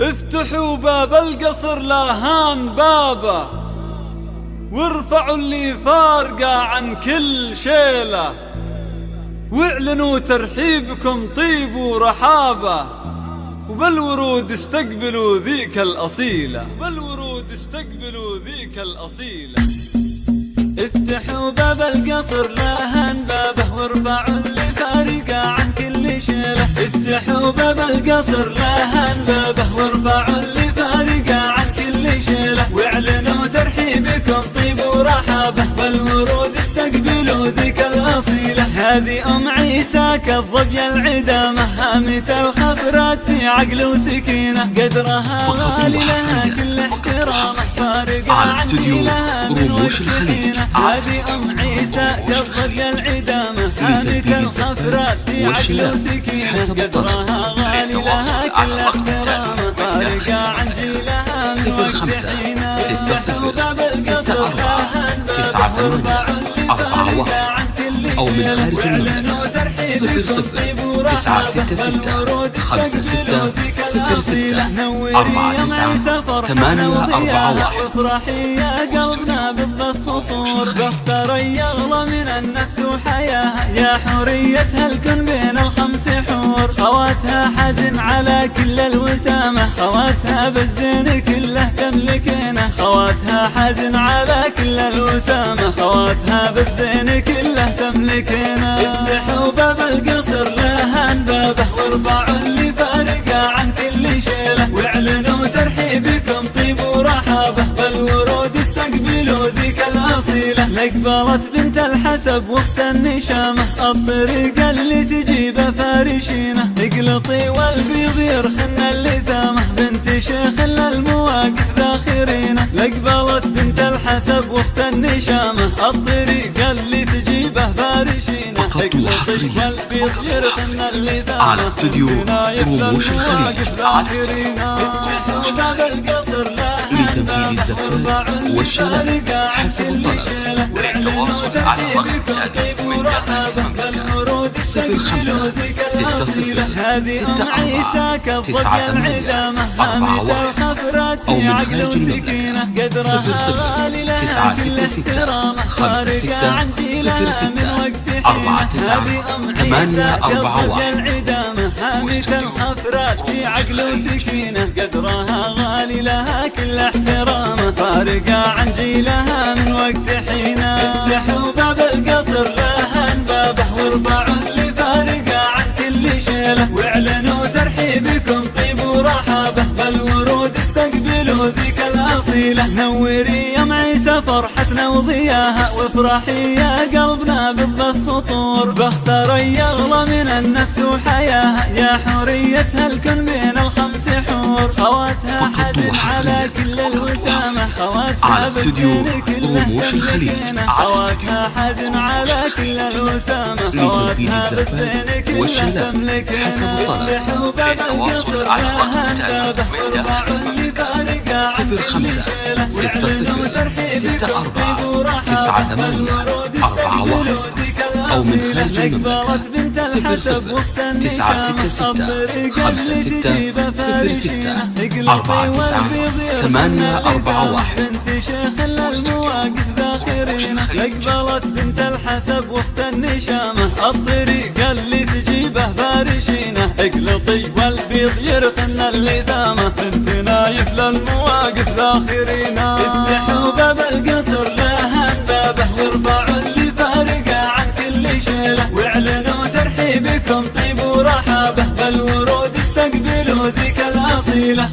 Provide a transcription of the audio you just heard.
افتحوا باب القصر لا هان بابه، وارفعوا اللي فارقه عن كل شيله، واعلنوا ترحيبكم طيب ورحابه، وبالورود استقبلوا ذيك الأصيلة، بالورود استقبلوا ذيك الأصيلة. افتحوا باب القصر لا هان بابه، وارفعوا اللي فارقه عن كل شيله. افتحوا باب القصر لا هان بابه، وارفعوا اللي فارقه عن كل شيله، واعلنوا ترحيبكم طيب ورحابه، بالورود استقبلوا ذيك الأصيلة. هذه أم عيسى كالظبي العدامة، هامة الخفرات في عقل وسكينة، قدرها غالي لها كل احترامه، فارقة عن جيلها من وقت حينه. هذه أم عيسى كالظبي العدامة، هامة الخفرات في عقل وسكينة، قدرها غالي لها كل احترامه، فارقة عن جيلها من وقت حينه. 05 64 94 41 أو من خارج المملكة 00 966 56 06 49 841. افرحي يا قلبنا بالسطور، باختر يغلى من النفس وحياها، يا حريتها الكن بين الخمس حور. خواتها حزن على كل الوسامة، خواتها بالزين كله تملكينه، خواتها حزن على كل الوسامة، خواتها بالزين كله تملكينه. افتحوا باب القصر لا هان بابه، وارفعوا اللي فارقه عن كل شيله، واعلنوا ترحيبكم طيب ورحابه، بالورود استقبلوا ذيك الأصيلة. لقبلت بنت الحسب وقت النشامة، الطريقة اللي تجيبه فارشينه، اقلطي والبيض يرخن اللثامة، بنت شيخ المواقف ذاخرينه. لقبلت بنت الحسب وقت النشامة، الطريقة اللي تجيبه فارشينه، فقط وحصريا على استوديو رموش الخليج لتنفيذ الزفات والشلات حسب الطلب. للتواصل على رقم ثاني من داخل المملكة 05 60 64 98 41 أو من خارج المملكة 00 966 56 06 49 841. هامة الخفرات في عقل وسكينة، قدرها غالي لها كل احترامه، فارقة عن جيلها من وقت حينه. افتحوا باب القصر لا هان بابه، وارفعوا اللي فارقة عن كل شيله، واعلنوا ترحيبكم طيب ورحابه، بالورود استقبلوا ذيك الأصيلة. نوري يا عيسى فرحتنا وضياها، وافرحي يا قلبنا بالسطور، باختر يغلى من النفس وحياها، يا حريتها الكن بين الخمس حور. خواتها حزن على كل الوسامة، خواتها بالزين كله تملكينه، خواتها حزن على كل الوسامة، خواتها بالزين كله تملكينه. حسب الطلب. افتحوا باب القصر لا هان بابه، وارفعوا اللي فارقه عن كل 05 شيله، 60 واعلنوا ترحيبكم 64 طيب 98 41 أو من خارج المملكة 00 966 56 06 49 841. بنت شيخ المواقف ذاخرينه، لقبلت بنت الحسب وقت النشامة، الطريقة اللي تجيبه فارشينه، اقلطي والبيض يرخن اللثامة، بنت نايف للمواقف ذاخرينه. افتحوا باب القصر لا هان بابه، وارفعوا اللي فارقه عن كل شيله، واعلنوا ترحيبكم طيب ورحابه، بالورود استقبلوا ذيك الأصيلة.